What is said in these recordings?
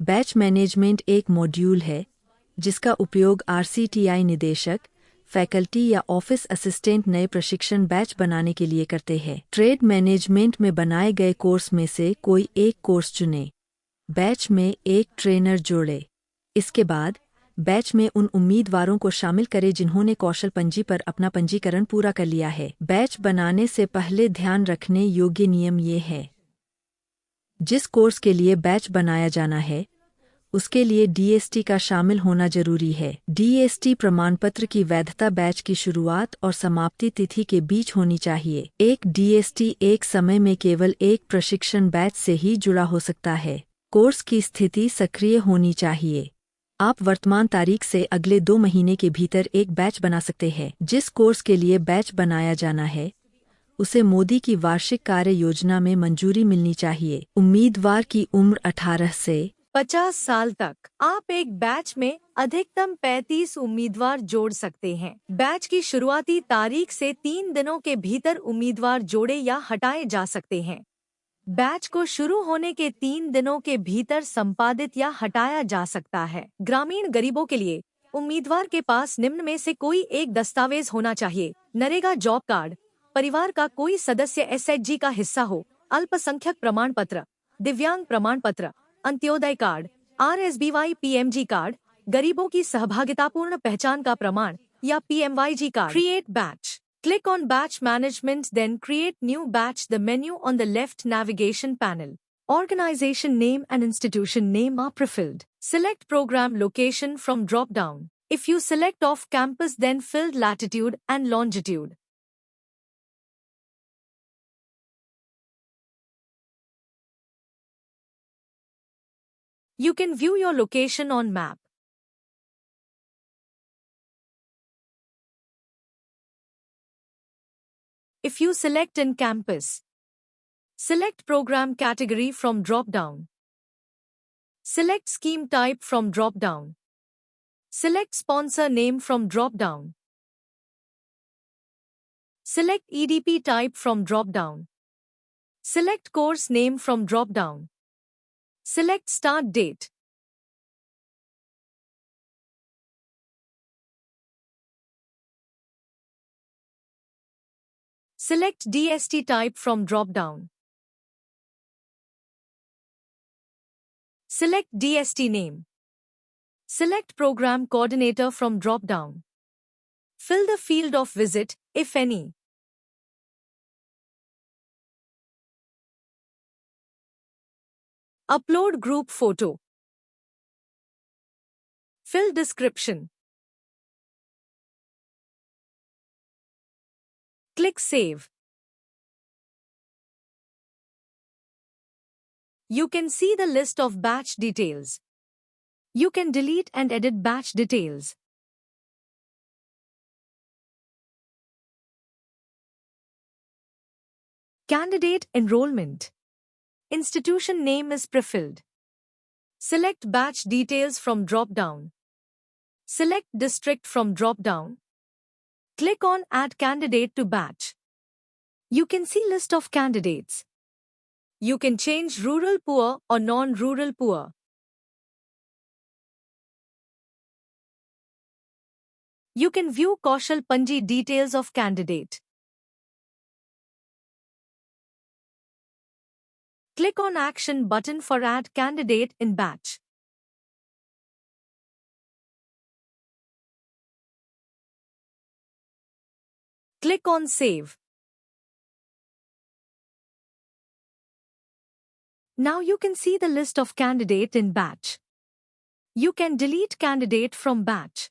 Batch management एक module है जिसका उपयोग आरसीटीआई निदेशक, फैकल्टी या ऑफिस असिस्टेंट नए प्रशिक्षण बैच बनाने के लिए करते हैं। ट्रेड मैनेजमेंट में बनाए गए कोर्स में से कोई एक कोर्स चुनें। बैच में एक ट्रेनर जोड़े। इसके बाद बैच में उन उम्मीदवारों को शामिल करें जिन्होंने कौशल पंजी पर अपना पंजीकरण पूरा कर लिया है। बैच बनाने से पहले ध्यान रखने योग्य नियम ये है। जिस कोर्स के लिए बैच बनाया जाना है उसके लिए डीएसटी का शामिल होना जरूरी है। डीएसटी प्रमाणपत्र की वैधता बैच की शुरुआत और समाप्ति तिथि के बीच होनी चाहिए। एक डीएसटी एक समय में केवल एक प्रशिक्षण बैच से ही जुड़ा हो सकता है। कोर्स की स्थिति सक्रिय होनी चाहिए। आप वर्तमान तारीख से अगले 2 महीने के भीतर एक बैच बना सकते हैं। जिस कोर्स के लिए बैच बनाया जाना है उसे मोदी की वार्षिक कार्य योजना में मंजूरी मिलनी चाहिए। उम्मीदवार की उम्र 18 से 50 साल तक। आप एक बैच में अधिकतम 35 उम्मीदवार जोड़ सकते हैं। बैच की शुरुआती तारीख से 3 दिनों के भीतर उम्मीदवार जोड़े या हटाए जा सकते हैं। बैच को शुरू होने के 3 दिनों के भीतर संपादित या हटाया जा सकता है। ग्रामीण गरीबों के लिए उम्मीदवार के पास निम्न में से कोई एक दस्तावेज होना चाहिए: नरेगा जॉब कार्ड, परिवार का कोई सदस्य एसएचजी का हिस्सा हो, अल्पसंख्यक प्रमाण पत्र, दिव्यांग प्रमाण पत्र, Antyodaya card, RSBY PMG card, गरीबों की सहभागितापूर्ण पहचान का प्रमाण या PMYG card. Create batch. Click on Batch Management, then Create New Batch. The menu on the left navigation panel. Organization name and institution name are prefilled. Select program location from drop-down. If you select off-campus, then filled latitude and longitude. You can view your location on map. If you select in campus, select program category from drop-down. Select scheme type from drop-down. Select sponsor name from drop-down. Select EDP type from drop-down. Select course name from drop-down. Select start date. Select DST type from drop-down. Select DST name. Select program coordinator from drop-down. Fill the field of visit, if any. Upload group photo. Fill description. Click Save. You can see the list of batch details. You can delete and edit batch details. Candidate enrollment. Institution name is prefilled. Select batch details from drop-down. Select district from drop-down. Click on Add Candidate to Batch. You can see list of candidates. You can change rural poor or non-rural poor. You can view Kaushal Panji details of candidate. Click on Action button for Add Candidate in Batch. Click on Save. Now you can see the list of candidate in Batch. You can delete candidate from Batch.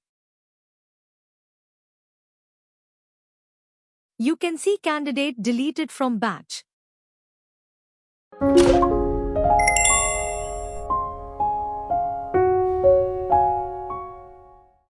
You can see candidate deleted from Batch.